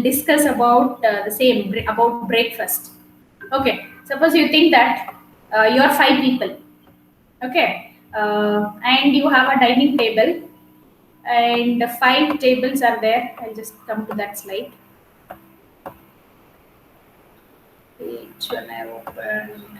discuss about the same about breakfast. Okay, suppose you think that you are five people. Okay, and you have a dining table, and five tables are there. I'll just come to that slide. Which one I opened?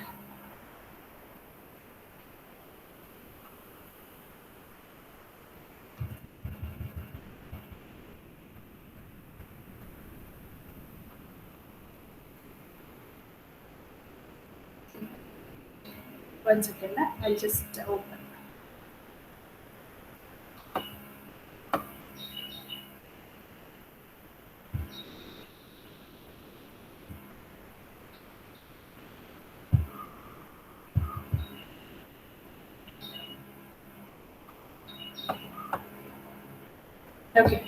One second, I'll just open. Okay.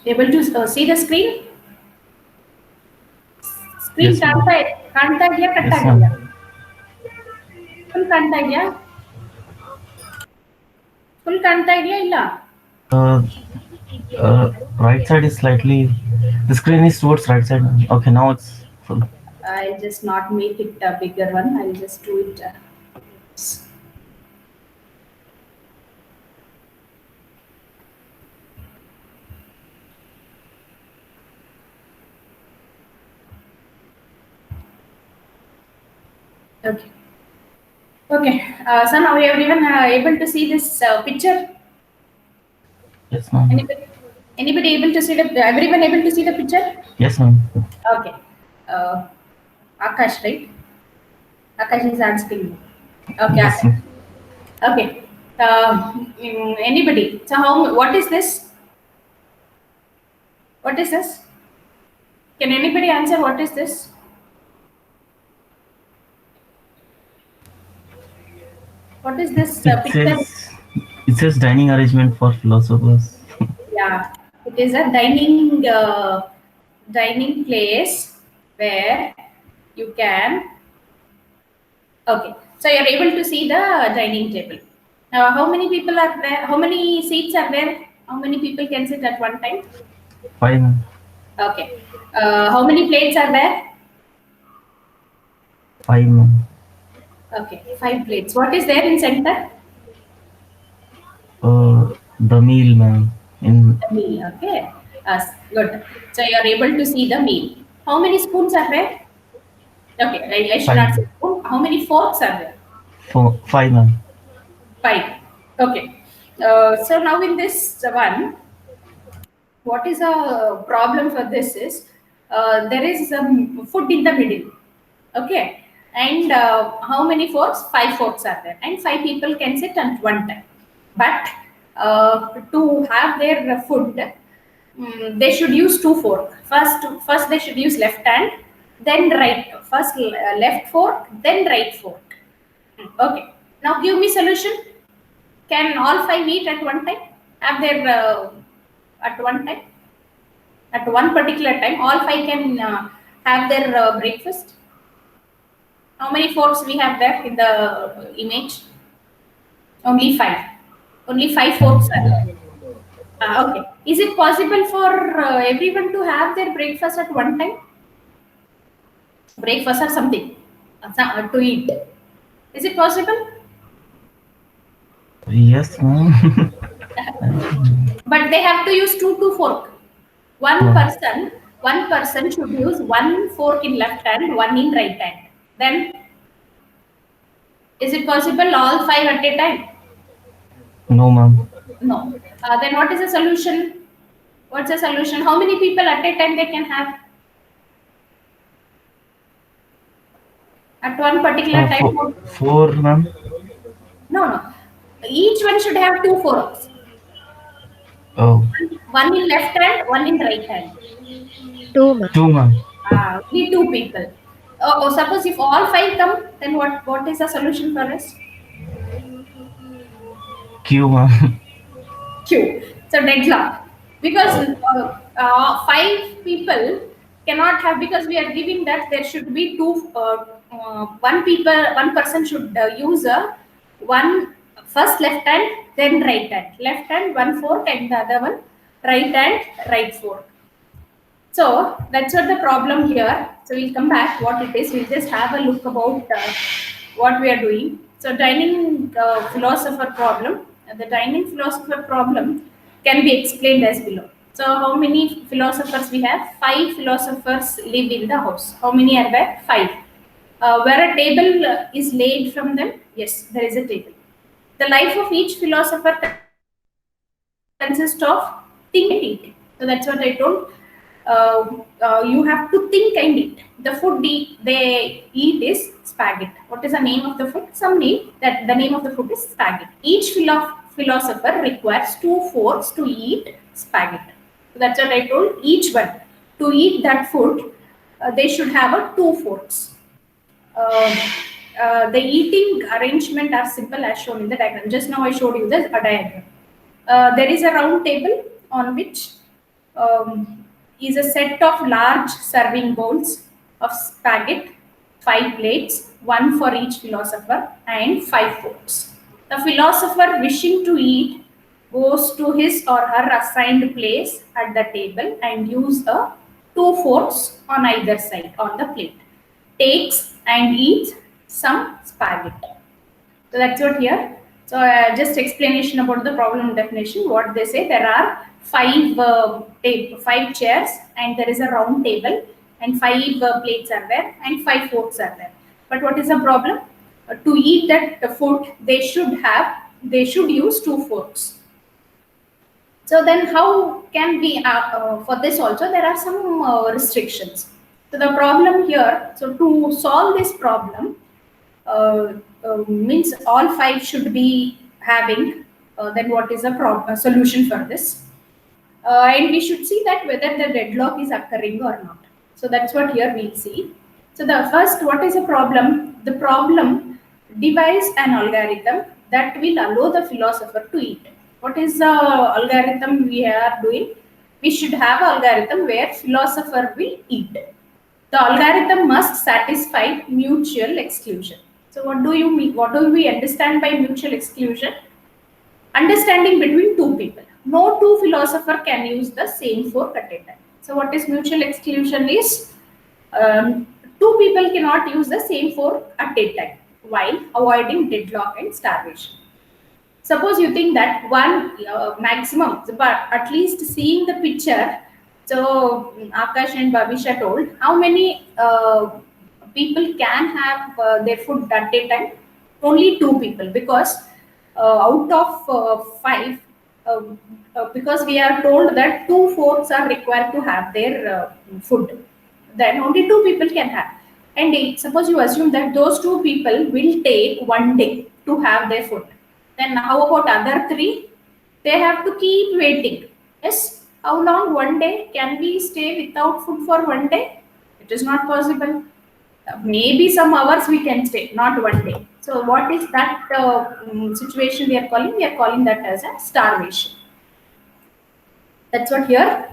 Able to see the screen? Screen Yes, ma'am. ಕಾಣ್ತಾ ಇದೆಯಾ cut Yes, ಆಗಿದೆಯಾ? ma'am. Full ಕಾಣ್ತಾ ಇದೆಯಾ? Full ಕಾಣ್ತಾ ಇದೆಯಾ ಇಲ್ಲ? Uh, right side is slightly. The screen is towards right side. Okay, now it's full. I'll just not make it a bigger one. I'll just do it. Okay. Okay. So now we are even able to see this picture. Yes, ma'am. Anybody? Anybody able to see the? Everyone able to see the picture? Yes, ma'am. Okay. Uh, Akash, right? Akash is answering me. Okay, Yes, Akash. ma'am. Okay. Anybody? So how? What is this? What is this? Can anybody answer what is this? What is this It picture? says it says dining arrangement for philosophers. Yeah, it is a dining place where you can. Okay, so you're able to see the dining table. Now, how many people are there? How many seats are there? How many people can sit at one time? Five, ma'am. Okay. How many plates are there? Five, ma'am. Okay, five plates. What is there in center? The meal, ma'am. In The meal. Okay. Good. So you're able to see the meal. How many spoons are there? Okay, I should five, not say spoon. How many forks are there? four, five, ma'am. Five. Okay. So now in this one, what is a problem for this is there is some food in the middle. Okay. And how many forks? Five forks are there, and five people can sit at one time. But to have their food, they should use two fork. First they should use left hand, then right. First left fork, then right fork. Okay. Now give me solution. Can all five eat at one time? Have their at one time? At one particular time, all five can have their breakfast. How many forks we have there in the image? Only five. Only five forks are there. Okay. Is it possible for everyone to have their breakfast at one time? Breakfast or something to eat. Is it possible? Yes, ma'am. But they have to use two fork. One Oh, person, one person should use one fork in left hand, one in right hand. Then is it possible all five at a time? no, ma'am. No. Then what is the solution? What's the solution? How many people at a time they can have at one particular time? Four, ma'am. No, no. Each one should have two forks. Oh, One in left hand, one in right hand. Two, ma'am. two, ma'am. Only two people. Suppose if all five come, then what is the solution for us? Q, ma'am. Q. So deadlock. Because five people cannot have, because we are giving that there should be two one person should use a one first left hand, then right hand. Left hand one fork and the other one right hand, right fork. So that's what the problem here. So we'll come back what it is. We'll just have a look about what we are doing. So dining philosopher problem. The dining philosopher problem can be explained as below. So how many philosophers we have? 5 philosophers live in the house. How many are there? 5. Where a table is laid from them? Yes, there is a table. The life of each philosopher consists of think and eat. So that's what I told. You have to think and eat. The food they eat is spaghetti. What is the name of the food? Some name. That the name of the food is spaghetti. Each philosopher requires 2 forks to eat spaghetti. So that's what I told. Each one to eat that food, they should have a 2 forks. The eating arrangement are simple as shown in the diagram. Just now I showed you the diagram. There is a round table on which is a set of large serving bowls of spaghetti, 5 plates, one for each philosopher, and 5 forks. The philosopher wishing to eat goes to his or her assigned place at the table and use a 2 forks on either side on the plate. Takes and eats some spaghetti. So that's what here. So just explanation about the problem definition. What they say, there are 5 chairs and there is a round table and 5 plates are there and 5 forks are there. But what is the problem? To eat that food, they should use 2 forks. So then how can we, for this also, there are some restrictions. So the problem here, so to solve this problem, means all 5 should be having, then what is a solution for this? And we should see that whether the deadlock is occurring or not. So that's what here we'll see. So the first, what is a problem? The problem devise an algorithm that will allow the philosopher to eat. What is the algorithm we are doing? We should have an algorithm where philosopher will eat. The algorithm must satisfy mutual exclusion. So what do you mean? What do we understand by mutual exclusion? Understanding between 2 people. No 2 philosopher can use the same fork at a time. So what is mutual exclusion is 2 people cannot use the same fork at a time while avoiding deadlock and starvation. Suppose you think that one maximum, but at least seeing the picture. So Akash and Babisha told how many people can have their food at a time? Only 2 people, because out of 5, because we are told that 2 forks are required to have their food. Then only 2 people can have. And suppose you assume that those 2 people will take 1 day to have their food. Then how about other 3? They have to keep waiting. Yes. How long 1 day? Can we stay without food for 1 day? It is not possible. Maybe some hours we can stay, not 1 day. So what is that situation we are calling? We are calling that as a starvation. That's what here,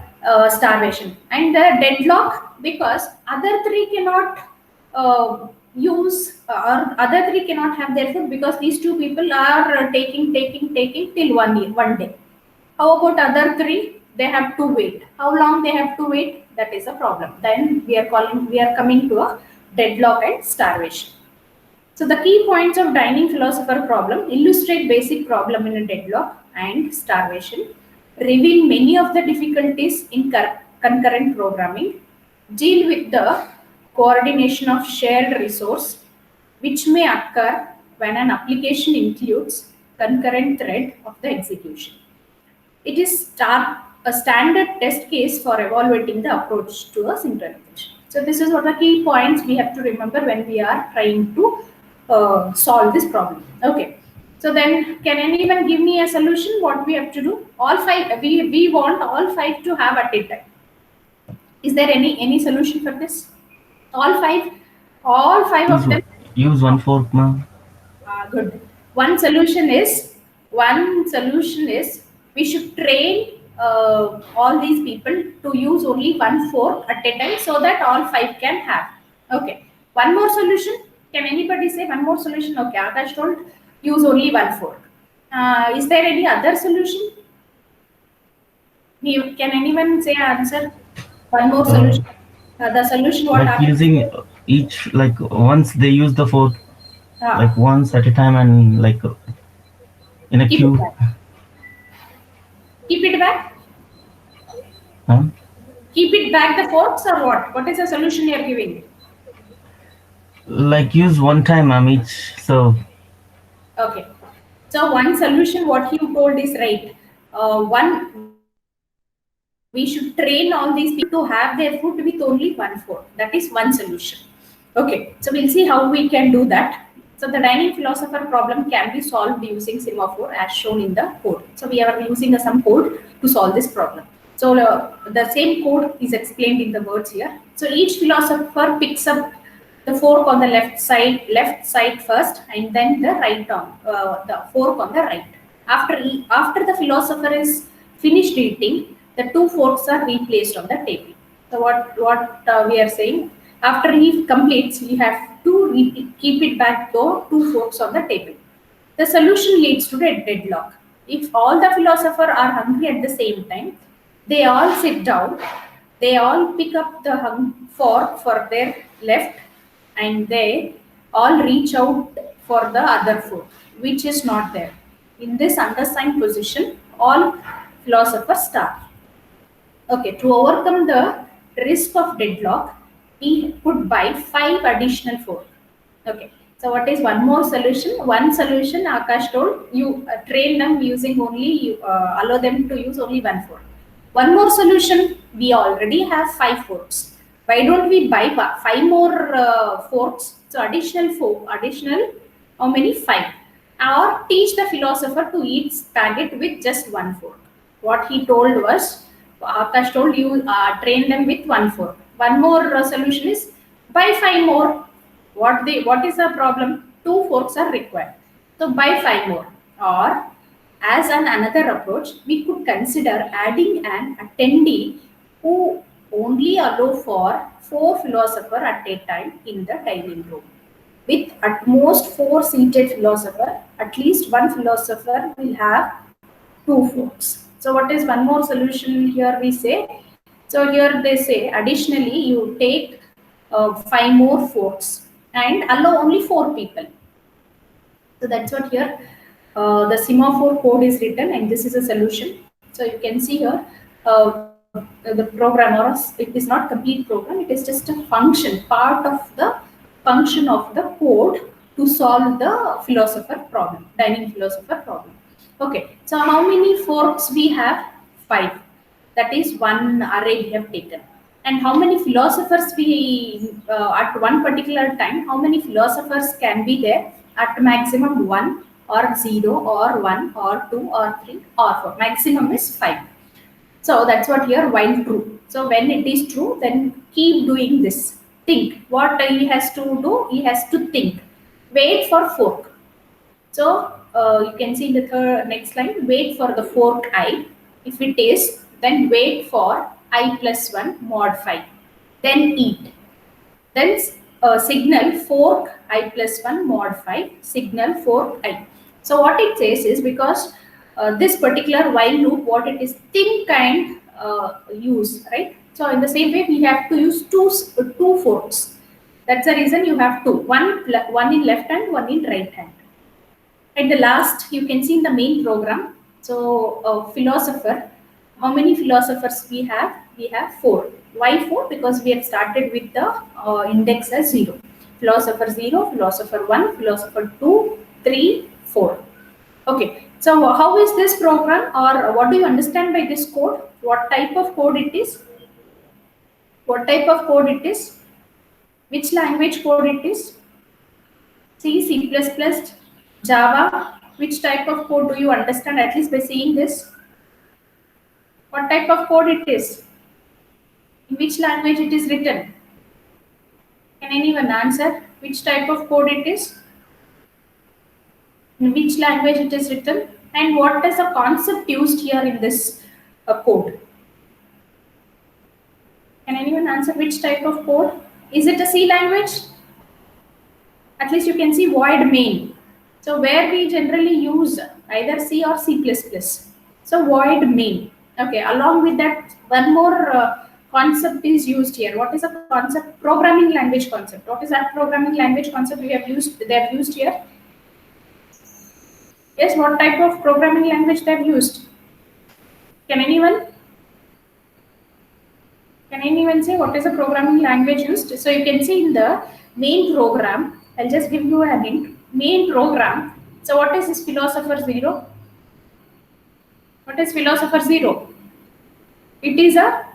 starvation. And the deadlock, because other 3 cannot or other 3 cannot have their food because these 2 people are taking till 1 day. How about other 3? They have to wait. How long they have to wait? That is a problem. Then we are coming to a deadlock and starvation. So the key points of dining philosopher problem illustrate basic problem in a deadlock and starvation, reveal many of the difficulties in concurrent programming, deal with the coordination of shared resource, which may occur when an application includes concurrent thread of the execution. It is a standard test case for evaluating the approach to a synchronization. So this is what the key points we have to remember when we are trying to solve this problem. Okay. So then, can anyone give me a solution? What we have to do? All 5. We want all 5 to have at a time. Is there any solution for this? All 5 of them. Use 1 fork, ma'am. Good. One solution is we should train all these people to use only 1 fork at a time so that all 5 can have. Okay. One more solution. Can anybody say one more solution? Okay, Akash told use only one fork. Is there any other solution? Can anyone say answer? One more Uh, solution. The solution what like Akash using said. each, like once they use the fork, like Ah, once at a time, and like in a keep it queue. back. Keep it back. Huh? Keep it back the forks or what? What is the solution you are giving? Like use one time, each serve. Okay. So one solution, what you told is right. One, we should train all these people to have their food with only one fork. That is one solution. Okay. So we'll see how we can do that. So the dining philosopher problem can be solved using semaphore as shown in the code. So we are using some code to solve this problem. So the same code is explained in the words here. So each philosopher picks up the fork on the left side first, and then the right on the fork on the right. After the philosopher is finished eating, the two forks are replaced on the table. So what we are saying, after he completes, you have to keep it back though two forks on the table. The solution leads to a deadlock. If all the philosophers are hungry at the same time, they all sit down, they all pick up the fork for their left, and they all reach out for the other foot, which is not there. In this undersigned position, all philosophers start. Okay, to overcome the risk of deadlock, we could buy 5 additional forks. Okay, so what is one more solution? One solution, Akash told you train them using only, you allow them to use only one fork. One more solution, we already have 5 forks. Why don't we buy 5 more forks? So additional, how many? 5. Or teach the philosopher to eat spaghetti with just one fork. What he told was, Akash told you train them with one fork. One more solution is buy 5 more. What is the problem? 2 forks are required. So buy 5 more. Or as an another approach, we could consider adding an attendee who only allow for 4 philosophers at a time in the dining room. With at most 4 seated philosopher, at least one philosopher will have 2 forks. So what is one more solution here we say? So here they say additionally you take 5 more forks and allow only 4 people. So that's what here the semaphore code is written, and this is a solution. So you can see here the program, or it is not complete program, it is just a function, part of the function of the code to solve the philosopher problem, dining philosopher problem. Okay, so how many forks we have? 5. That is one array we have taken. And how many philosophers we at one particular time? How many philosophers can be there? At maximum 1 or 0 or 1 or 2 or 3 or 4. Maximum is 5. So that's what here while true. So when it is true, then keep doing this. Think. What he has to do? He has to think. Wait for fork. So you can see in the next line, wait for the fork I. If it is, then wait for I plus 1 mod 5. Then eat. Then signal fork I plus 1 mod 5, signal fork I. So what it says is, because this particular while loop, what it is, think and use, right? So in the same way, we have to use two forks. That's the reason you have two, one in left hand, one in right hand. At the last, you can see in the main program. So, philosopher, how many philosophers we have? We have 4. Why 4? Because we have started with the index as 0. Philosopher 0, philosopher 1, philosopher 2, 3, 4. Okay. So, how is this program, or what do you understand by this code? What type of code it is? What type of code it is? Which language code it is? C, C++, Java. Which type of code do you understand, at least by seeing this? What type of code it is? In which language it is written? Can anyone answer? Which type of code it is? In which language it is written? And what is the concept used here in this code? Can anyone answer which type of code? Is it a C language? At least you can see void main. So where we generally use either C or C++. So void main. Okay, along with that, one more concept is used here. What is a concept? Programming language concept. What is that programming language concept we have used? They have used here. Yes, what type of programming language they have used? Can anyone? Can anyone say what is a programming language used? So you can see in the main program. I'll just give you a hint. Main program. So what is this philosopher zero? What is philosopher zero? It is a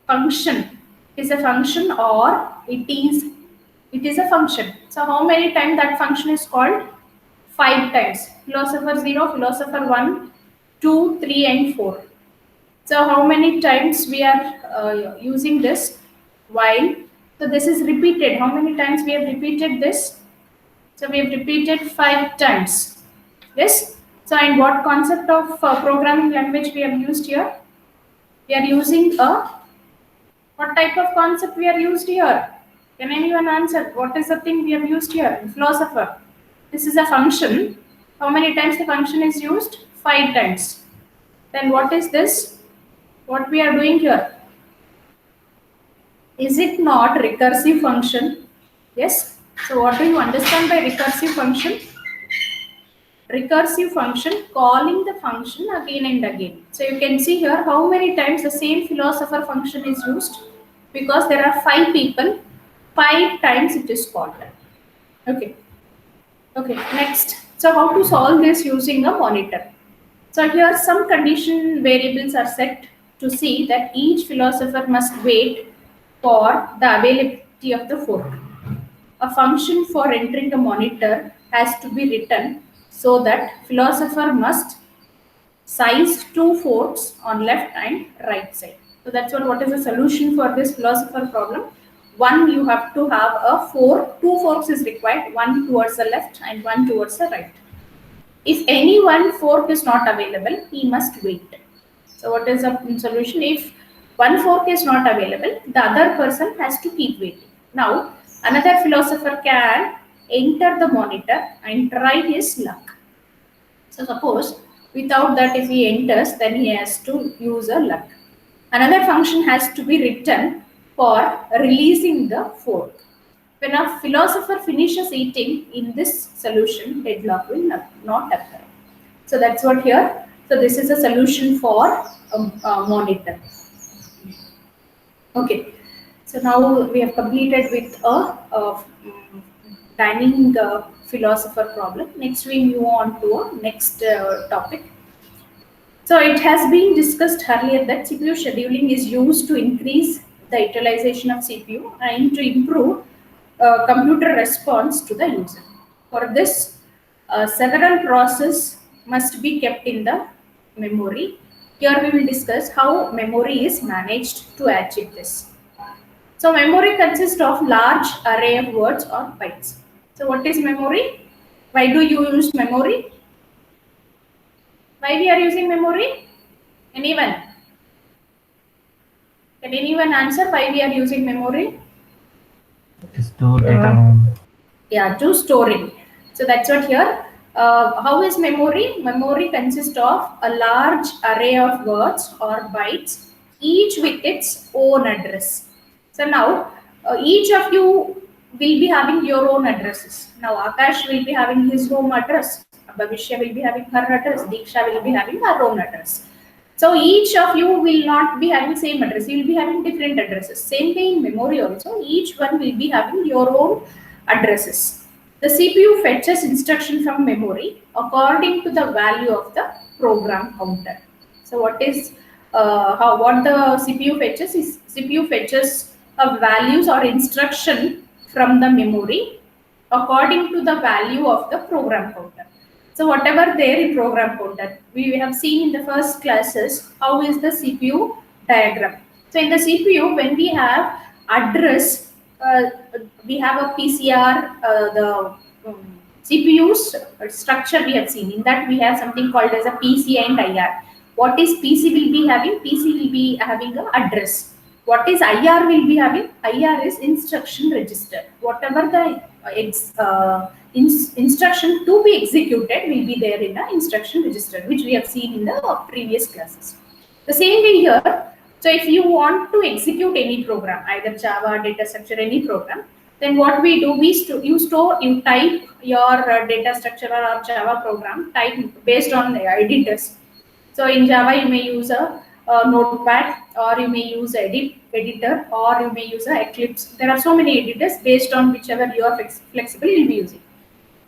function. It is a function, or it is a function. So how many times that function is called? 5 times. Philosopher zero, philosopher 1, 2, 3, and 4. So how many times we are using this while? So this is repeated. How many times we have repeated this? So we have repeated 5 times. Yes. So and what concept of programming language we have used here? We are using a, what type of concept we are used here? Can anyone answer? What is the thing we have used here? Philosopher. This is a function. How many times the function is used? 5 times. Then what is this? What we are doing here? Is it not recursive function? Yes. So what do you understand by recursive function? Recursive function, calling the function again and again. So you can see here how many times the same philosopher function is used, because there are 5 people, 5 times it is called. Okay. Okay, next. So how to solve this using a monitor? So here some condition variables are set to see that each philosopher must wait for the availability of the fork. A function for entering a monitor has to be written so that philosopher must size 2 forks on left and right side. So that's what is the solution for this philosopher problem. One, you have to have a fork, 2 forks is required, one towards the left and one towards the right. If any one fork is not available, he must wait. So what is the solution? If one fork is not available, the other person has to keep waiting. Now, another philosopher can enter the monitor and try his luck. So suppose without that, if he enters, then he has to use a luck. Another function has to be written for releasing the fork. When a philosopher finishes eating in this solution, deadlock will not occur. So that's what here. So this is a solution for a monitor. Okay. So now we have completed with a timing philosopher problem. Next we move on to a next topic. So it has been discussed earlier that CPU scheduling is used to increase the utilization of CPU and to improve computer response to the user. For this, several processes must be kept in the memory. Here we will discuss how memory is managed to achieve this. So memory consists of large array of words or bytes. So what is memory? Why do you use memory? Why we are using memory? Anyone? Can anyone answer why we are using memory? Store data. Yeah, to storing. So that's what here. How is memory? Memory consists of a large array of words or bytes, each with its own address. So now, each of you will be having your own addresses. Now, Akash will be having his home address. Bhavishya will be having her address. Diksha will be having her own address. So each of you will not be having same address. You will be having different addresses. Same way in memory also, each one will be having your own addresses. The CPU fetches instruction from memory according to the value of the program counter. So what the CPU fetches is CPU fetches values or instruction from the memory according to the value of the program counter. So whatever there in program counter, we have seen in the first classes how is the CPU diagram. So in the CPU, when we have address, we have a PCR, the CPU's structure we have seen. In that we have something called as a PC and IR. What is PC will be having? PC will be having a address. What is IR will be having? IR is instruction register. Whatever the instruction to be executed will be there in the instruction register, which we have seen in the previous classes. The same way here. So if you want to execute any program, either Java, data structure, any program, then what we do, you type your data structure or Java program type based on the editors. So in Java, you may use a Notepad, or you may use editor, or you may use a Eclipse. There are so many editors based on whichever you are flexible, you'll be using.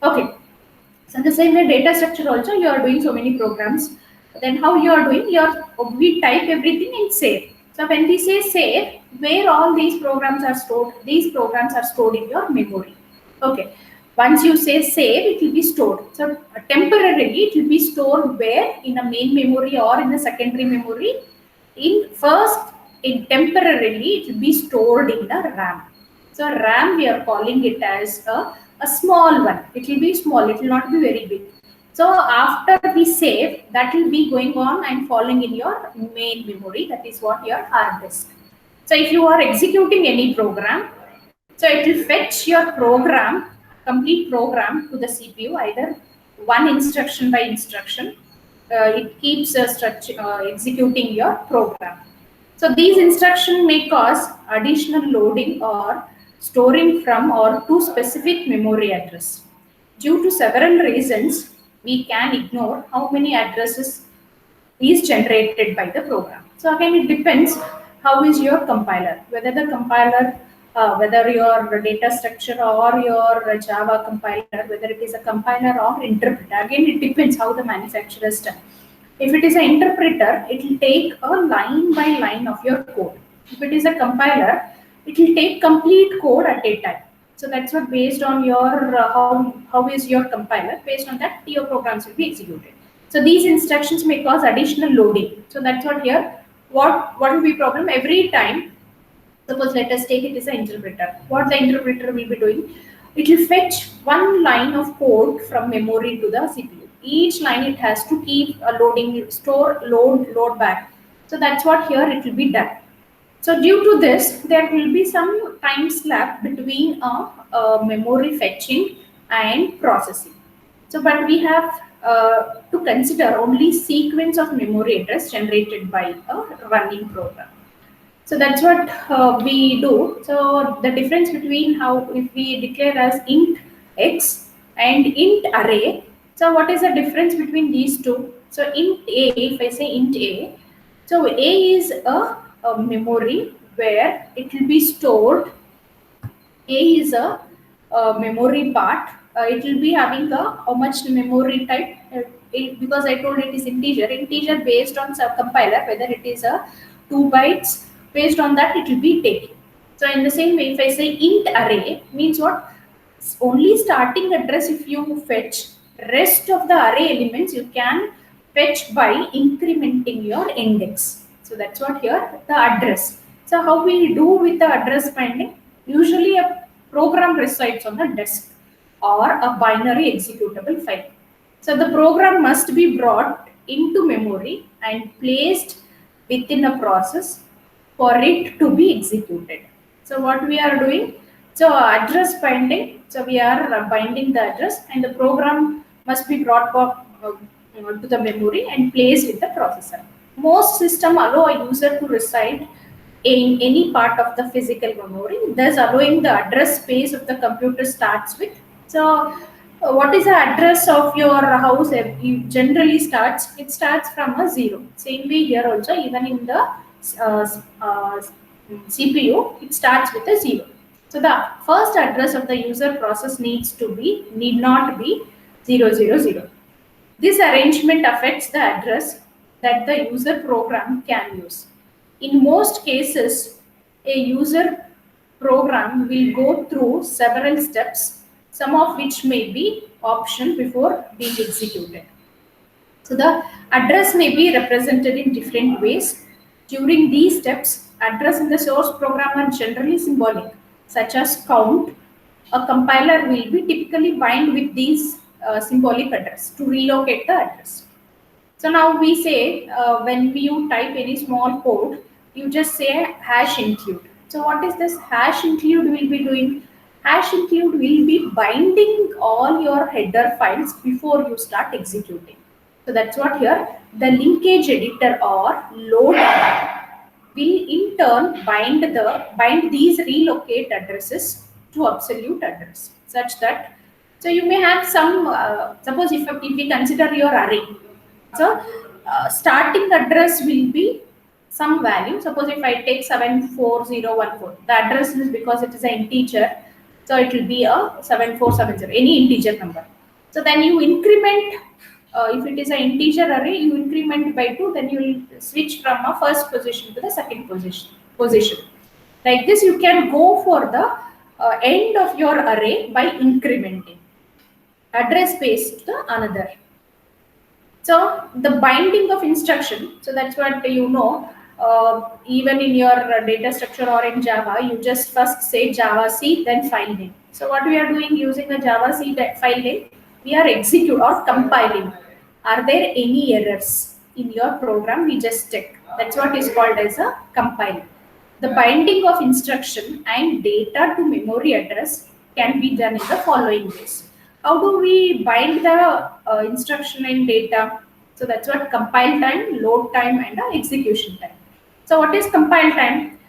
Okay. So the same way data structure also, you are doing so many programs. Then how you are doing? We type everything in save. So when we say save, where all these programs are stored, these programs are stored in your memory. Okay. Once you say save, it will be stored. So temporarily, it will be stored where? In a main memory or in a secondary memory. In temporarily, it will be stored in the RAM. So RAM, we are calling it as a small one. It will be small. It will not be very big. So after we save, that will be going on and falling in your main memory. That is what your hard disk. So if you are executing any program, so it will fetch your program, complete program to the CPU, either one instruction by instruction. It keeps executing your program. So these instructions may cause additional loading or storing from or to specific memory address. Due to several reasons, we can ignore how many addresses is generated by the program. So again, it depends how is your compiler, whether your data structure or your Java compiler, whether it is a compiler or interpreter. Again, it depends how the manufacturer is done. If it is an interpreter, it will take a line by line of your code. If it is a compiler, it will take complete code at a time. So that's what, based on your how is your compiler, based on that your programs will be executed. So these instructions may cause additional loading. So that's what here. What will be problem every time? Suppose let us take it as an interpreter. What the interpreter will be doing? It will fetch one line of code from memory to the CPU. Each line it has to keep loading, store, load back. So that's what here it will be done. So due to this, there will be some time slap between a memory fetching and processing. So, but we have to consider only sequence of memory address generated by a running program. So that's what we do. So the difference between how, if we declare as int x and int array. So what is the difference between these two? So int a, if I say int a, so a is a memory where it will be stored. A is a memory part. It will be having a how much memory type. Because I told it is integer based on some compiler, whether it is a 2 bytes, based on that it will be taken. So in the same way, if I say int array, means what? Only starting address if you fetch, rest of the array elements you can fetch by incrementing your index. So that's what here, the address. So how we do with the address finding? Usually a program resides on the disk or a binary executable file. So the program must be brought into memory and placed within a process for it to be executed. So what we are doing? So address binding. So we are binding the address, and the program must be brought back to the memory and placed in the processor. Most system allow a user to reside in any part of the physical memory, thus allowing the address space of the computer starts with. So what is the address of your house? It generally starts, it starts from a 0. Same way here also, even in the CPU, it starts with a 0. So the first address of the user process need not be 000. This arrangement affects the address that the user program can use. In most cases, a user program will go through several steps, some of which may be optional before being executed. So the address may be represented in different ways. During these steps, address in the source program are generally symbolic, such as count. A compiler will be typically bind with these symbolic address to relocate the address. So now we say when you type any small code, you just say hash include. So what is this hash include will be doing? Hash include will be binding all your header files before you start executing. So that's what here the linkage editor or load will in turn bind these relocate addresses to absolute address such that, so you may have some suppose if we consider your array, so starting address will be some value. Suppose if I take 74014, the address is because it is an integer, so it will be a 7470, any integer number. So then you increment, if it is an integer array, you increment by 2, then you will switch from a first position to the second position. Like this, you can go for the end of your array by incrementing address space to the another. So the binding of instruction, so that's what you know, even in your data structure or in Java, you just first say Java C, then file name. So what we are doing using the Java C file name, we are execute or compiling. Are there any errors in your program? We just check. That's what is called as a compile. The binding of instruction and data to memory address can be done in the following ways. How do we bind the instruction and data? So that's what compile time, load time, and execution time. So what is compile time?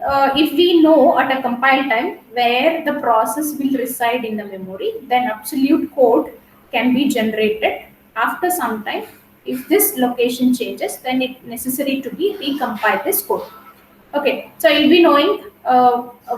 If we know at a compile time where the process will reside in the memory, then absolute code can be generated after some time. If this location changes, then it necessary to be recompile this code. Okay, so you'll be knowing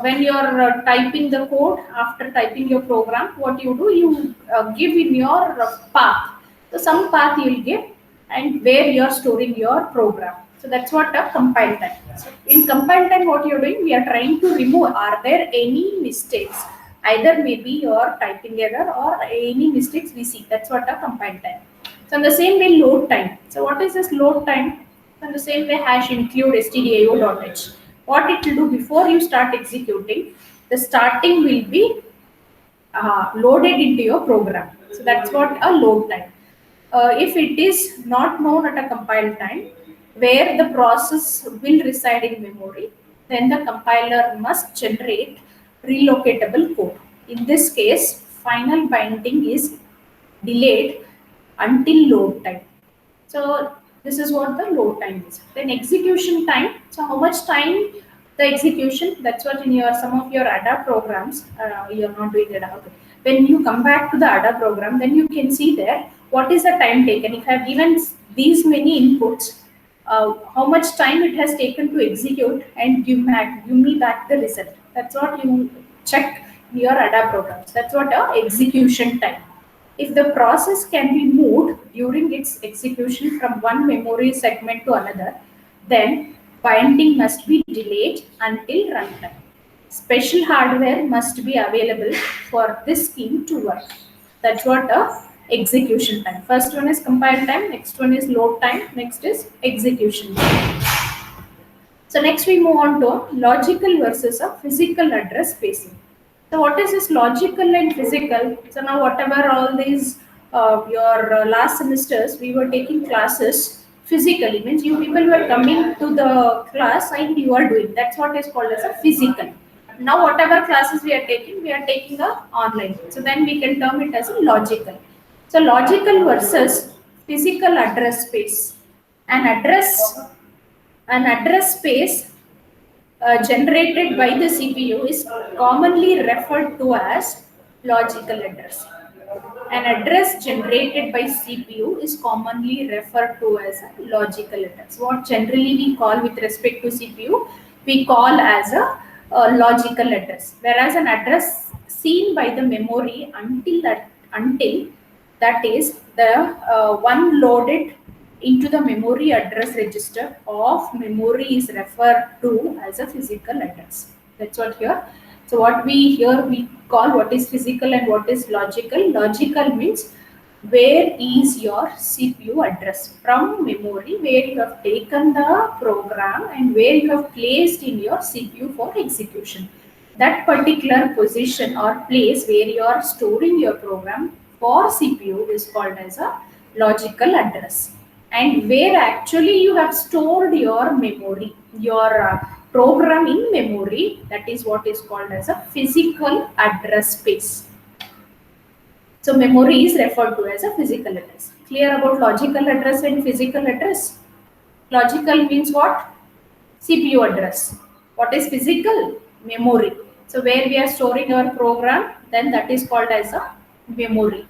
when you're typing the code, after typing your program, what you do, you give in your path. So some path you will give and where you're storing your program. So that's what a compile time. So in compile time, what you're doing, we are trying to remove, are there any mistakes? Either maybe your typing error or any mistakes we see. That's what a compile time. So in the same way, load time. So what is this load time? In the same way, hash include stdio.h. What it will do before you start executing, the starting will be loaded into your program. So that's what a load time. If it is not known at a compile time, where the process will reside in memory, then the compiler must generate relocatable code. In this case, final binding is delayed until load time. So this is what the load time is. Then execution time. So how much time the execution? That's what in your some of your ADA programs, you're not doing it out. When you come back to the ADA program, then you can see there what is the time taken. If I have given these many inputs, how much time it has taken to execute and give me back the result. That's what you check in your ADA programs. That's what execution time. If the process can be moved during its execution from one memory segment to another, then binding must be delayed until runtime. Special hardware must be available for this scheme to work. That's what a execution time. First one is compile time, next one is load time, next is execution time. So next we move on to logical versus a physical address spacing. So what is this logical and physical? So now whatever all these your last semesters we were taking classes physically, means you people were coming to the class and you are doing. That's what is called as a physical. Now whatever classes we are taking a online. So then we can term it as a logical. So logical versus physical address space. An address an address space generated by the CPU is commonly referred to as logical address. An address generated by CPU is commonly referred to as a logical address. What generally we call with respect to CPU, we call as a logical address. Whereas an address seen by the memory until that is the one loaded into the memory address register of memory is referred to as a physical address. That's what here. So what we call what is physical and what is logical. Logical means where is your CPU address from memory, where you have taken the program and where you have placed in your CPU for execution. That particular position or place where you are storing your program for CPU is called as a logical address. and where actually you have stored your memory, your program in memory. That is what is called as a physical address space. So memory is referred to as a physical address. Clear about logical address and physical address? Logical means what? CPU address. What is physical? Memory. So where we are storing our program, then that is called as a memory.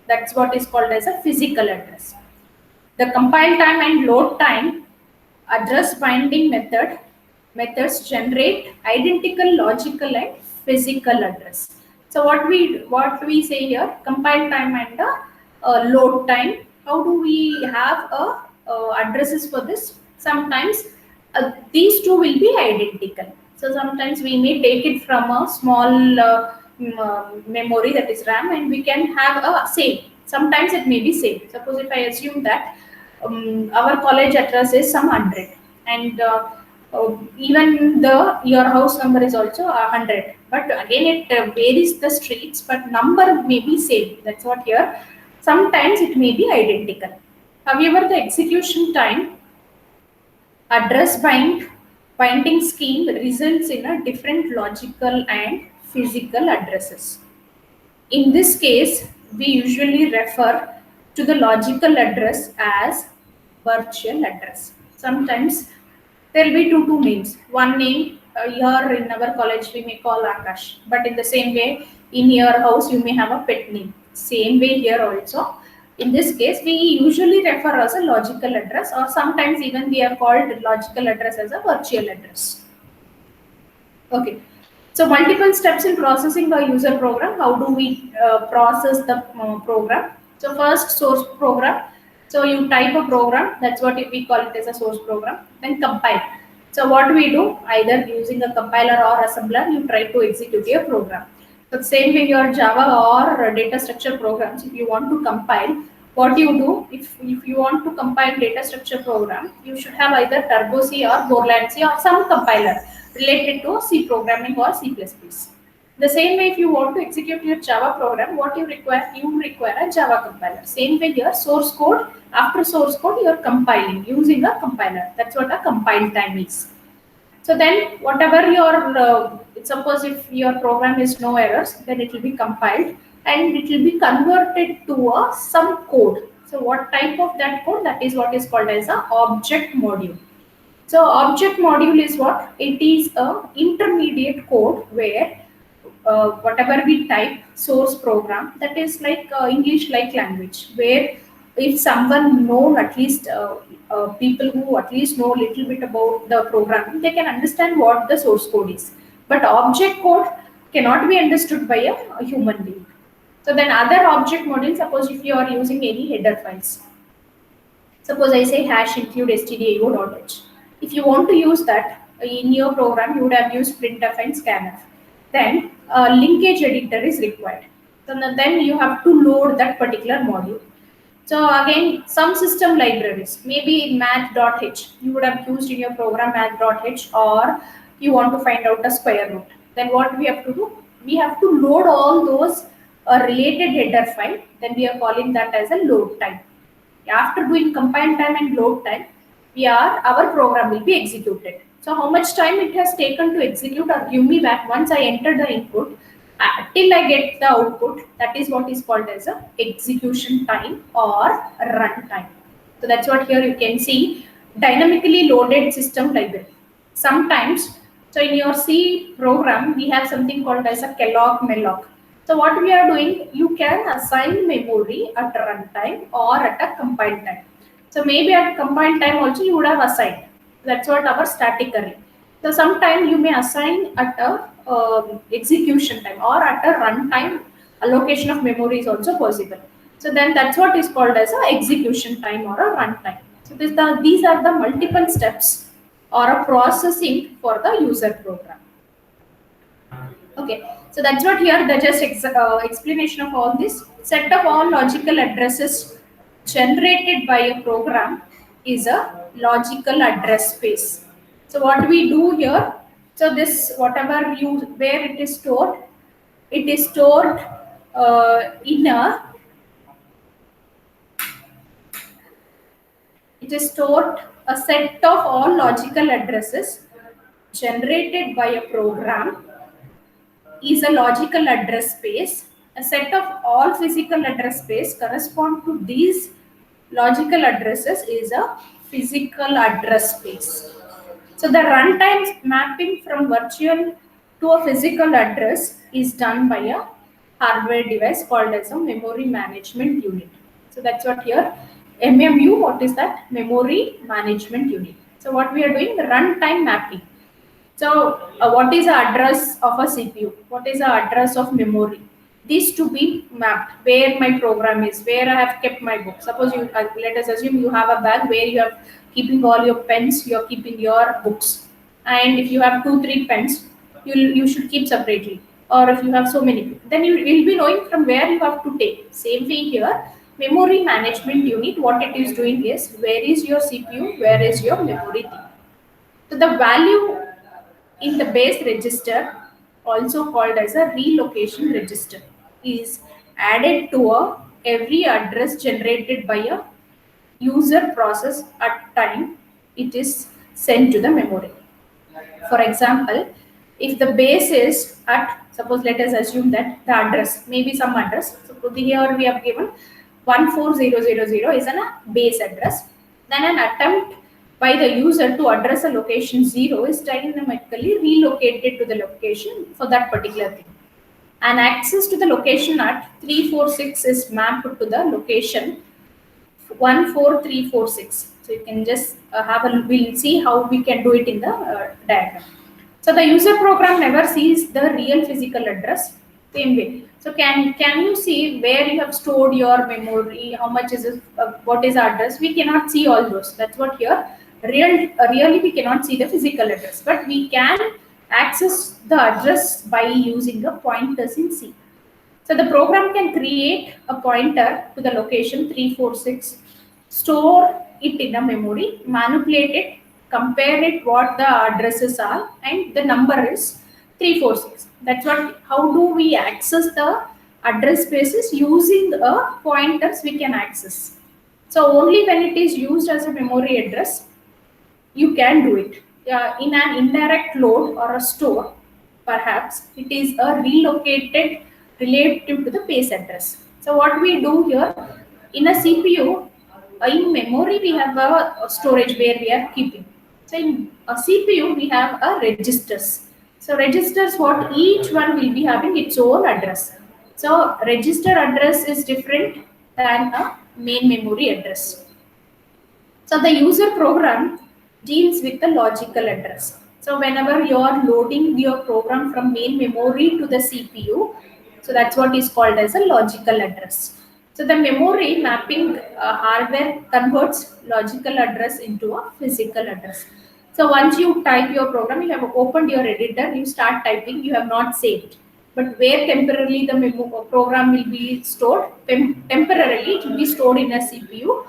That's what is called as a physical address. The compile time and load time address binding methods generate identical logical and physical address. So what we say here, compile time and load time. How do we have addresses for this? Sometimes these two will be identical. So sometimes we may take it from a small memory, that is RAM, and we can have a same. Sometimes it may be same. Suppose if I assume that our college address is some 100, and even the your house number is also 100, but again it varies the streets, but number may be same. That's what here. Sometimes it may be identical. However, the execution time address binding scheme results in a different logical and physical addresses. In this case, we usually refer to the logical address as virtual address. Sometimes there will be two names. One name here in our college we may call Akash, but in the same way in your house you may have a pet name. Same way here also. In this case, we usually refer as a logical address, or sometimes even we are called logical address as a virtual address. Okay. So multiple steps in processing the user program. How do we process the program? So first, source program. So you type a program. That's what we call it as a source program. Then compile. So what we do, either using a compiler or assembler, you try to execute your program. So same way your Java or data structure programs, if you want to compile, what you do, if you want to compile data structure program, you should have either Turbo C or Golang C or some compiler related to C programming or C++. The same way, if you want to execute your Java program, what you require a Java compiler. Same way here, source code, after source code, you are compiling using a compiler. That's what a compile time is. So then whatever your, suppose if your program is no errors, then it will be compiled and it will be converted to some code. So what type of that code? That is what is called as a object module. So object module is what? It is a intermediate code where whatever we type source program, that is like English like language, where if someone know at least people who at least know a little bit about the programming, they can understand what the source code is. But object code cannot be understood by a human being. So then other object module, suppose if you are using any header files, suppose I say hash include stdio.h. If you want to use that in your program, you would have used printf and scanf. Then a linkage editor is required. So then you have to load that particular module. So again, some system libraries, maybe math.h, you would have used in your program math.h, or you want to find out a square root. Then what we have to do? We have to load all those related header file. Then we are calling that as a load time. After doing compile time and load time, our program will be executed. So how much time it has taken to execute or give me back once I enter the input till I get the output, that is what is called as a execution time or run time. So that's what here you can see, dynamically loaded system library. Sometimes, so in your C program, we have something called as a Kellogg malloc. So what we are doing, you can assign memory at runtime or at a compile time. So maybe at compile time also you would have assigned. That's what our static array. So sometime you may assign at a execution time or at a runtime. Allocation of memory is also possible. So then that's what is called as a execution time or a runtime. So these are the multiple steps or a processing for the user program. Okay, so that's what here the just explanation of all this. Set of all logical addresses generated by a program is a logical address space. So what we do here, so this whatever you where it is stored in a it is stored a set of all logical addresses generated by a program is a logical address space. A set of all physical address space correspond to these logical addresses is a physical address space. So the runtime mapping from virtual to a physical address is done by a hardware device called as a memory management unit. So that's what here MMU, what is that? Memory management unit. So what we are doing, the runtime mapping. So, what is the address of a CPU? What is the address of memory? These to be mapped. Where my program is, where I have kept my book. Suppose you let us assume you have a bag where you have keeping all your pens, you are keeping your books, and if you have 2 3 pens, you should keep separately. Or if you have so many, then you will be knowing from where you have to take. Same thing here. Memory management unit. What it is doing is where is your CPU, where is your memory thing. So the value in the base register, also called as a relocation register, is added to every address generated by a user process at time it is sent to the memory. For example, if the base is at, suppose let us assume that the address, maybe some address, suppose here we have given 14000 is a base address, then an attempt by the user to address a location 0 is dynamically relocated to the location for that particular thing. And access to the location at 346 is mapped to the location 14346. So you can just we'll see how we can do it in the diagram. So the user program never sees the real physical address. Same way. So can you see where you have stored your memory? How much is it? What is the address? We cannot see all those. That's what here. Really we cannot see the physical address, but we can access the address by using the pointers in C. So the program can create a pointer to the location 346, store it in a memory, manipulate it, compare it what the addresses are, and the number is 346. That's what, how do we access the address spaces using a pointers we can access. So only when it is used as a memory address, you can do it. In an indirect load or a store, perhaps it is a relocated relative to the base address. So what we do here, in a CPU, in memory we have a storage where we are keeping. So in a CPU we have a registers. So registers, what each one will be having its own address. So register address is different than a main memory address. So the user program deals with the logical address. So whenever you are loading your program from main memory to the CPU, so that's what is called as a logical address. So the memory mapping hardware converts logical address into a physical address. So once you type your program, you have opened your editor, you start typing, you have not saved. But where temporarily the program will be stored, temporarily it will be stored in a CPU.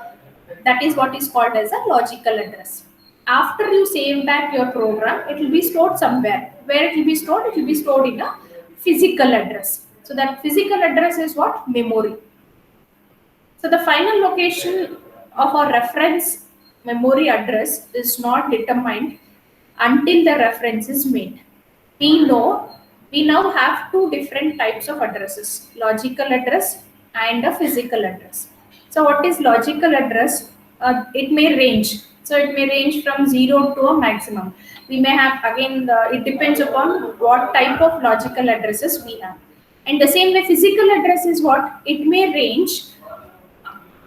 That is what is called as a logical address. After you save back your program, it will be stored somewhere. Where it will be stored? It will be stored in a physical address. So that physical address is what? Memory. So the final location of our reference memory address is not determined until the reference is made. We now have two different types of addresses, logical address and a physical address. So what is logical address? It may range. So it may range from 0 to a maximum. We may have, again, it depends upon what type of logical addresses we have. And the same way physical address is what? It may range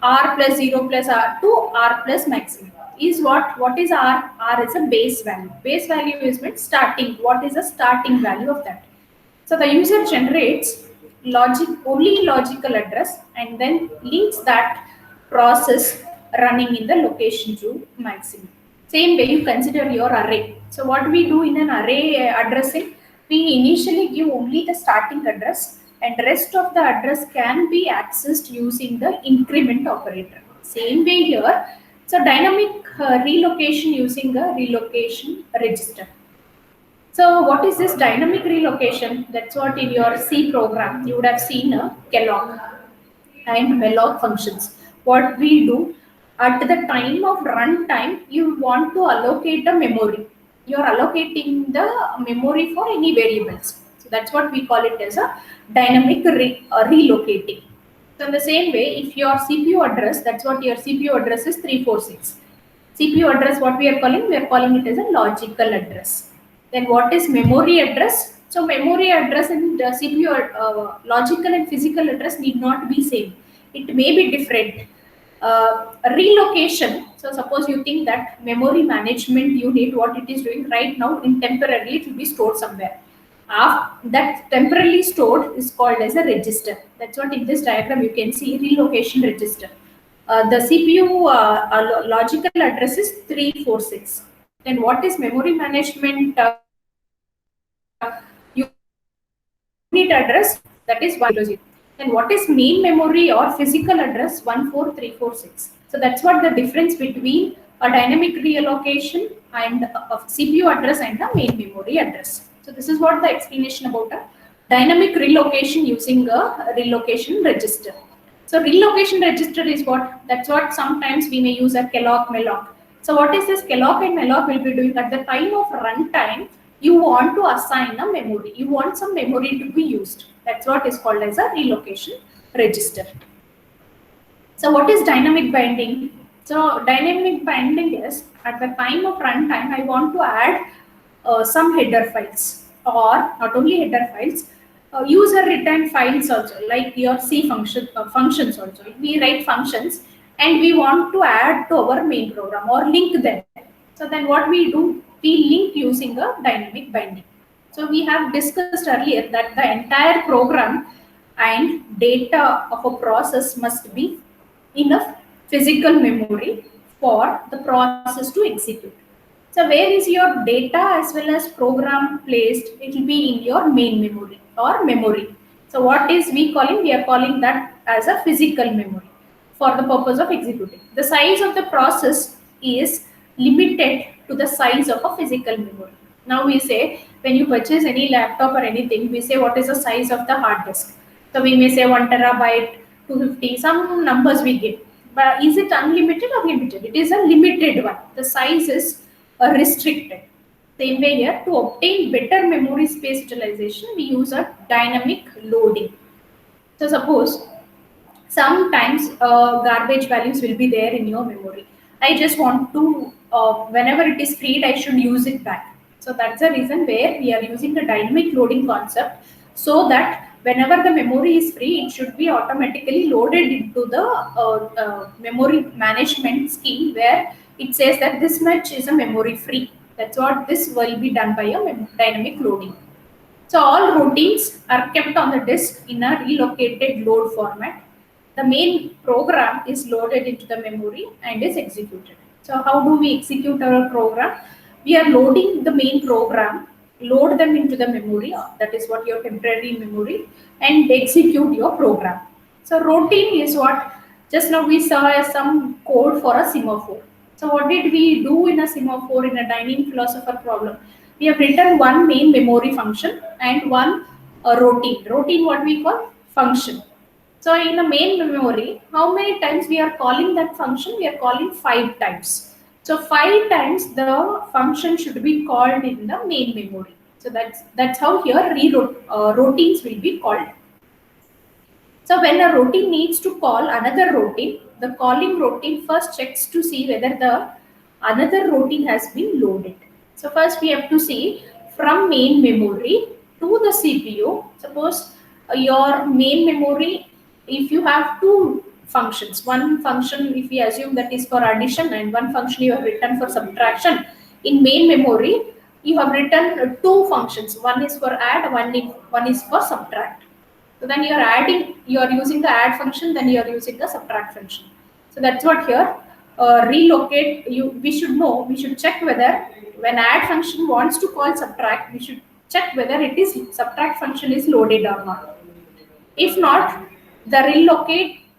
r plus 0 plus r to r plus maximum. Is what is r? R is a base value. Base value is meant starting. What is the starting value of that? So the user generates only logical address and then links that process running in the location to maximum. Same way you consider your array. So what we do in an array addressing, we initially give only the starting address and rest of the address can be accessed using the increment operator. Same way here. So dynamic relocation using a relocation register. So what is this dynamic relocation? That's what in your C program you would have seen a Kellogg and malloc functions. What we do, at the time of runtime, you want to allocate a memory. You are allocating the memory for any variables. So that's what we call it as a dynamic relocating. So in the same way, if your CPU address, that's what your CPU address is 346. CPU address, what we are calling it as a logical address. Then what is memory address? So memory address and CPU logical and physical address need not be same. It may be different. Relocation. So suppose you think that memory management unit, what it is doing right now in temporarily, it will be stored somewhere. That temporarily stored is called as a register. That's what in this diagram you can see relocation register. The CPU logical address is 346. Then what is memory management unit address? That is 100. And what is main memory or physical address? 14346. So that's what the difference between a dynamic reallocation and a CPU address and a main memory address. So this is what the explanation about a dynamic relocation using a relocation register. So relocation register is what? That's what sometimes we may use a Kellogg malloc. So what is this Kellogg and malloc will be doing at the time of runtime? You want to assign a memory. You want some memory to be used. That's what is called as a relocation register. So what is dynamic binding? So dynamic binding is at the time of runtime, I want to add some header files, or not only header files, user written files also, like your C functions also. We write functions and we want to add to our main program or link them. So then what we do, we link using a dynamic binding. So we have discussed earlier that the entire program and data of a process must be enough physical memory for the process to execute. So where is your data as well as program placed? It will be in your main memory or memory. So what is we calling? We are calling that as a physical memory for the purpose of executing. The size of the process is limited to the size of a physical memory. Now we say when you purchase any laptop or anything, we say what is the size of the hard disk. So we may say 1 terabyte, 250, some numbers we give. But is it unlimited or limited? It is a limited one. The size is restricted. Same way here, to obtain better memory space utilization, we use a dynamic loading. So suppose sometimes garbage values will be there in your memory. I just want to, whenever it is freed, I should use it back. So that's the reason where we are using the dynamic loading concept, so that whenever the memory is free, it should be automatically loaded into the memory management scheme, where it says that this much is a memory free. That's what this will be done by a dynamic loading. So all routines are kept on the disk in a relocated load format. The main program is loaded into the memory and is executed. So how do we execute our program? We are loading the main program, load them into the memory, that is what your temporary memory, and execute your program. So routine is what? Just now we saw some code for a semaphore. So what did we do in a semaphore in a dynamic philosopher problem? We have written one main memory function and one routine. Routine what we call function. So in the main memory, how many times we are calling that function? We are calling 5 times. So 5 times the function should be called in the main memory. So that's how here routines will be called. So when a routine needs to call another routine, the calling routine first checks to see whether the another routine has been loaded. So first we have to see from main memory to the CPU. Suppose your main memory, if you have two functions, one function if we assume that is for addition and one function you have written for subtraction, in main memory you have written two functions, one is for add, one is for subtract. So then you are adding, you are using the add function, then you are using the subtract function. So that's what here relocate. We should know, we should check whether when add function wants to call subtract, we should check whether it is subtract function is loaded or not. If not, the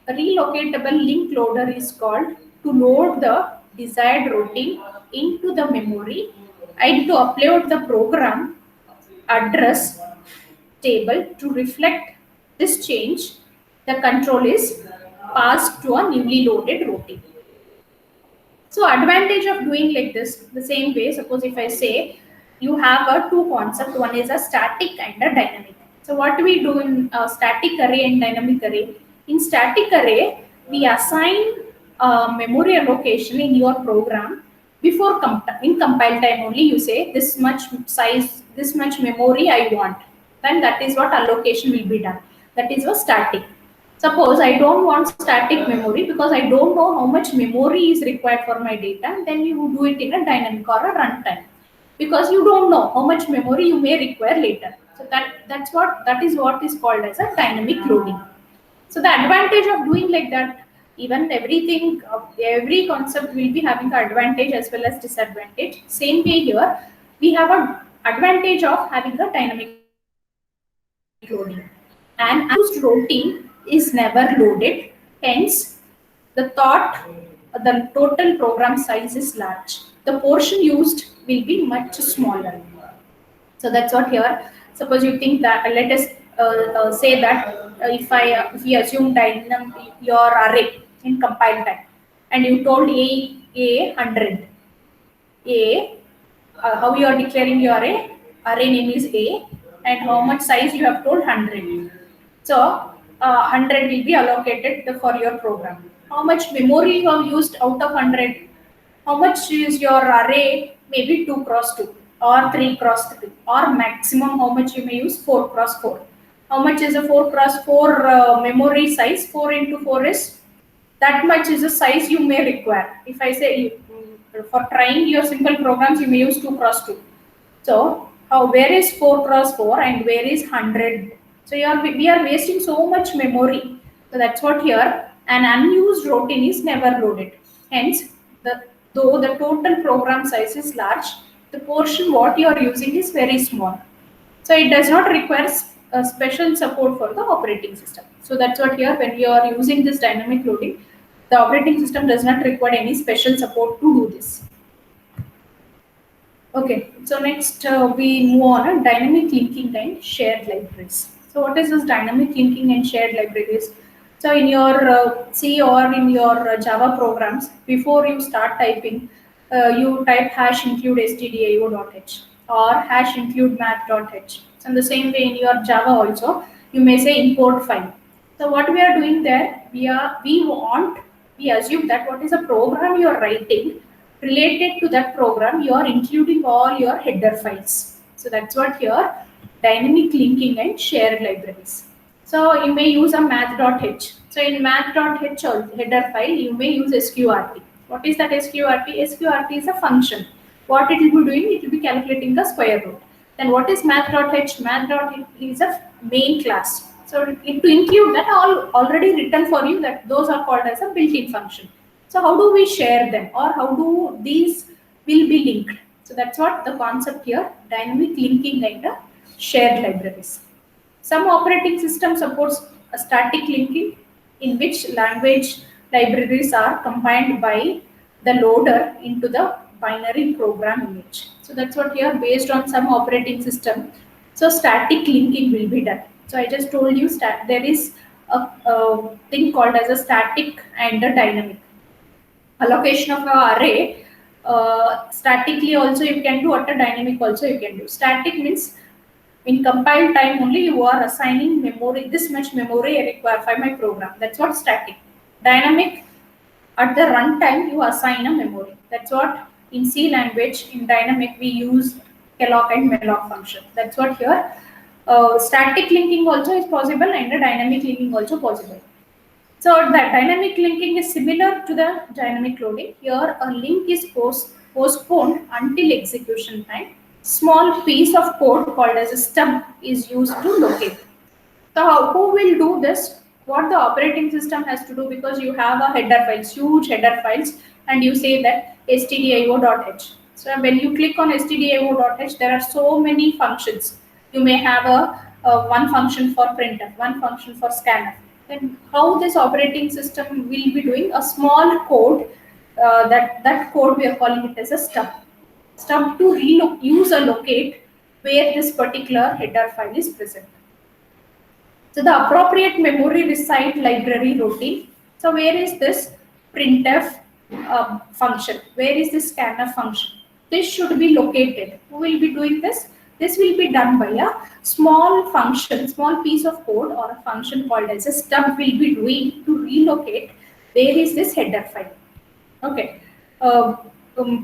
relocatable link loader is called to load the desired routine into the memory and to upload the program address table to reflect this change. The control is passed to a newly loaded routine. So advantage of doing like this, the same way, suppose if I say you have a two concept, one is a static and a dynamic. So what we do in static array and dynamic array? In static array, we assign memory allocation in your program before in compile time only. You say this much size, this much memory I want, then that is what allocation will be done. That is a static. Suppose I don't want static memory because I don't know how much memory is required for my data, then you do it in a dynamic or a runtime because you don't know how much memory you may require later. So that is what is called as a dynamic loading. So the advantage of doing like that, even everything, every concept will be having an advantage as well as disadvantage. Same way here, we have an advantage of having a dynamic loading. An unused routine is never loaded. Hence, the total program size is large. The portion used will be much smaller. So that's what here. Suppose you think that let us say that if we assume your array in compile time, and you told a 100 a how you are declaring your array name is a, and how much size you have told 100. So 100 will be allocated for your program. How much memory you have used out of 100? How much is your array? Maybe 2 cross 2 or 3 cross 3, or maximum how much you may use 4 cross 4. How much is a 4 cross 4 memory size? 4 into 4 is that much is the size you may require. If I say for trying your simple programs, you may use 2 cross 2. So where is 4 cross 4 and where is 100? So we are wasting so much memory. So that's what here, an unused routine is never loaded. Hence, though the total program size is large, the portion what you are using is very small. So it does not require a special support for the operating system. So that's what here, when you are using this dynamic loading, the operating system does not require any special support to do this. Okay, so next we move on dynamic linking and shared libraries. So what is this dynamic linking and shared libraries? So in your C or in your Java programs, before you start typing, you type hash include stdio.h or hash include math.h. So in the same way in your Java also, you may say import file. So what we are doing there, we assume that what is a program you are writing, related to that program, you are including all your header files. So that's what here, dynamic linking and shared libraries. So you may use a math.h. So in math.h header file, you may use sqrt. What is that sqrt? Sqrt is a function. What it will be doing? It will be calculating the square root. Then what is math.h? Math.h is a main class. So to include that, all already written for you, that those are called as a built-in function. So how do we share them, or how do these will be linked? So that's what the concept here, dynamic linking and shared libraries. Some operating system supports a static linking, in which language libraries are combined by the loader into the binary program image. So that's what here, based on some operating system. So static linking will be done. So I just told you there is a thing called as a static and a dynamic. Allocation of an array, statically also you can do, at a dynamic also you can do. Static means in compile time only you are assigning memory, this much memory I require for my program. That's what static. Dynamic, at the runtime you assign a memory. That's what in C language, in dynamic we use calloc and malloc function. That's what here. Static linking also is possible and the dynamic linking also possible. So the dynamic linking is similar to the dynamic loading. Here a link is postponed until execution time. Small piece of code called as a stub is used to locate. So who will do this? What the operating system has to do, because you have a header files, huge header files, and you say that stdio.h. So when you click on stdio.h, there are so many functions. You may have a one function for printer, one function for scanner. Then how this operating system will be doing a small code, that code we are calling it as a stub to use a locate where this particular header file is present. So the appropriate memory recite library routine. So where is this printf function. Where is this scanf function? This should be located. Who will be doing this? This will be done by a small function, small piece of code or a function called as a stub will be doing to relocate where is this header file. Okay.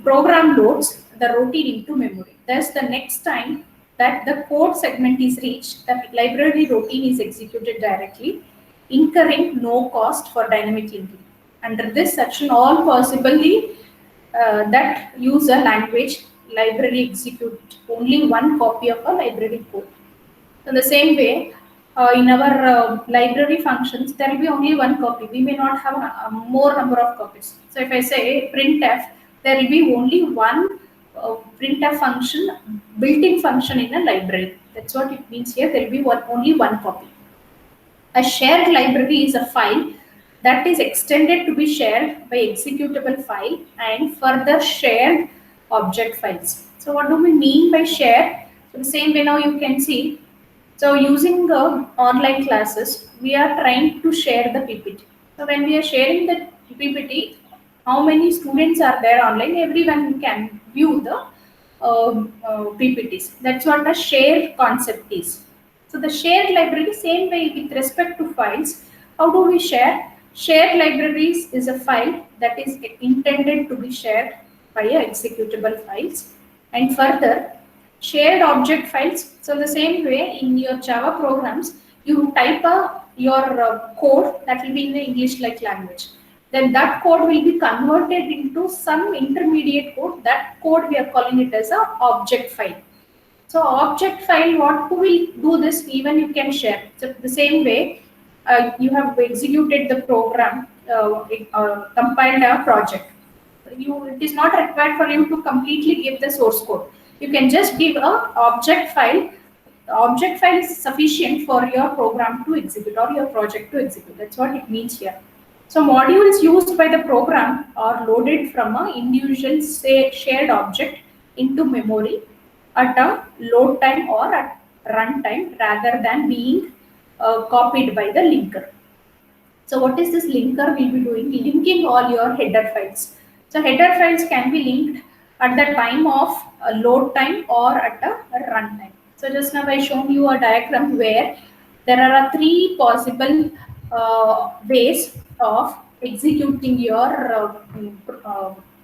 Program loads the routine into memory. Thus, the next time that the code segment is reached, the library routine is executed directly, incurring no cost for dynamic linking. Under this section, all possibly that use a language library execute only one copy of a library code. In the same way, in our library functions, there will be only one copy. We may not have a more number of copies. So if I say printf, there will be only one printf function, built-in function in a library. That's what it means here. There will be only one copy. A shared library is a file that is extended to be shared by executable file and further shared object files. So what do we mean by share? So the same way now you can see. So using online classes, we are trying to share the PPT. So when we are sharing the PPT, how many students are there online? Everyone can view the PPTs. That's what a share concept is. So the shared library, same way with respect to files, how do we share? Shared libraries is a file that is intended to be shared via executable files. And further, shared object files. So the same way in your Java programs, you type your code that will be in the English like language. Then that code will be converted into some intermediate code. That code we are calling it as a object file. So object file, what who will do this? Even you can share. So the same way, you have executed the program, compiled a project. It is not required for you to completely give the source code. You can just give a object file. The object file is sufficient for your program to execute or your project to execute. That's what it means here. So modules used by the program are loaded from an individual shared object into memory at a load time or at run time rather than being copied by the linker. So what is this linker will be doing? Linking all your header files. So header files can be linked at the time of load time or at a run time. So just now I shown you a diagram where there are three possible ways of executing your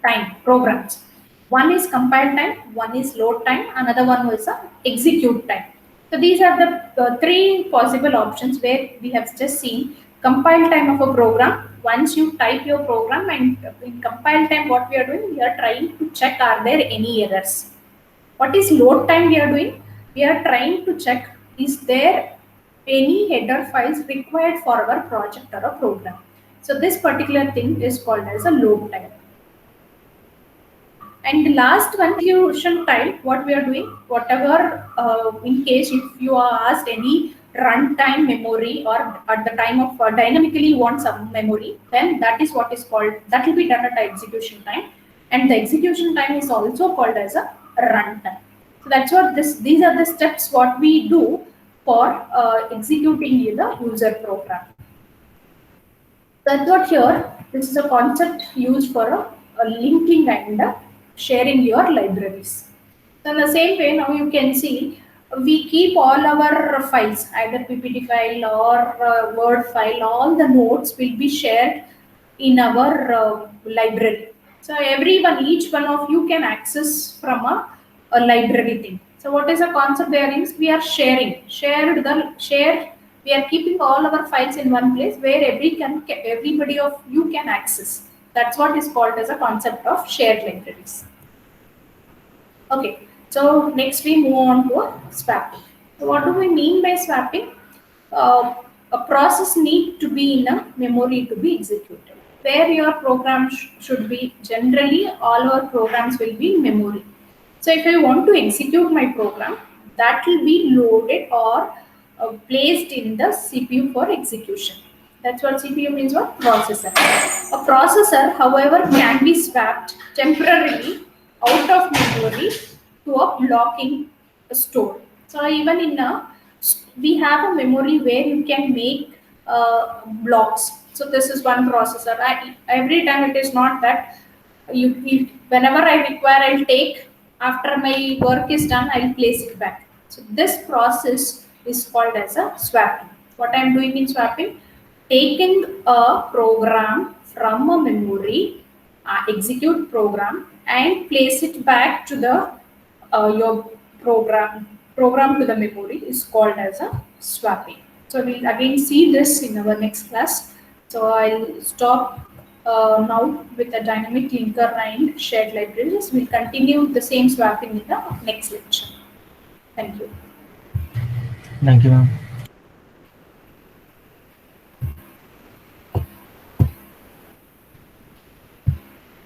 time programs. One is compile time, one is load time, another one was execute time. So these are the three possible options where we have just seen compile time of a program. Once you type your program and in compile time, what we are doing, we are trying to check are there any errors. What is load time we are doing? We are trying to check is there any header files required for our project or a program. So this particular thing is called as a load time. And the last one, execution time, what we are doing, whatever, in case if you are asked any runtime memory or at the time of dynamically you want some memory, then that is what is called, that will be done at execution time. And the execution time is also called as a runtime. So that's what these are the steps what we do for executing the user program. That's what here, this is a concept used for a linking and sharing your libraries. So in the same way, now you can see we keep all our files, either PPT file or Word file, all the notes will be shared in our library. So everyone, each one of you can access from a library thing. So what is the concept there is we are sharing, we are keeping all our files in one place where everybody of you can access. That's what is called as a concept of shared libraries. Okay, so next we move on to swapping. So what do we mean by swapping? A process need to be in a memory to be executed. Where your program should be, generally all our programs will be in memory. So if I want to execute my program, that will be loaded or placed in the CPU for execution. That's what CPU means, what? Processor. A processor, however, can be swapped temporarily out of memory to a blocking store. So even in a, we have a memory where you can make blocks. So this is one processor. Every time it is not that whenever I require, I'll take, after my work is done, I'll place it back. So this process is called as a swapping. What I'm doing in swapping, taking a program from a memory, execute program, and place it back to the your program to the memory is called as a swapping. So we'll again see this in our next class. So I'll stop now with the dynamic linker and shared libraries. We'll continue the same swapping in the next lecture. Thank you. Thank you, ma'am.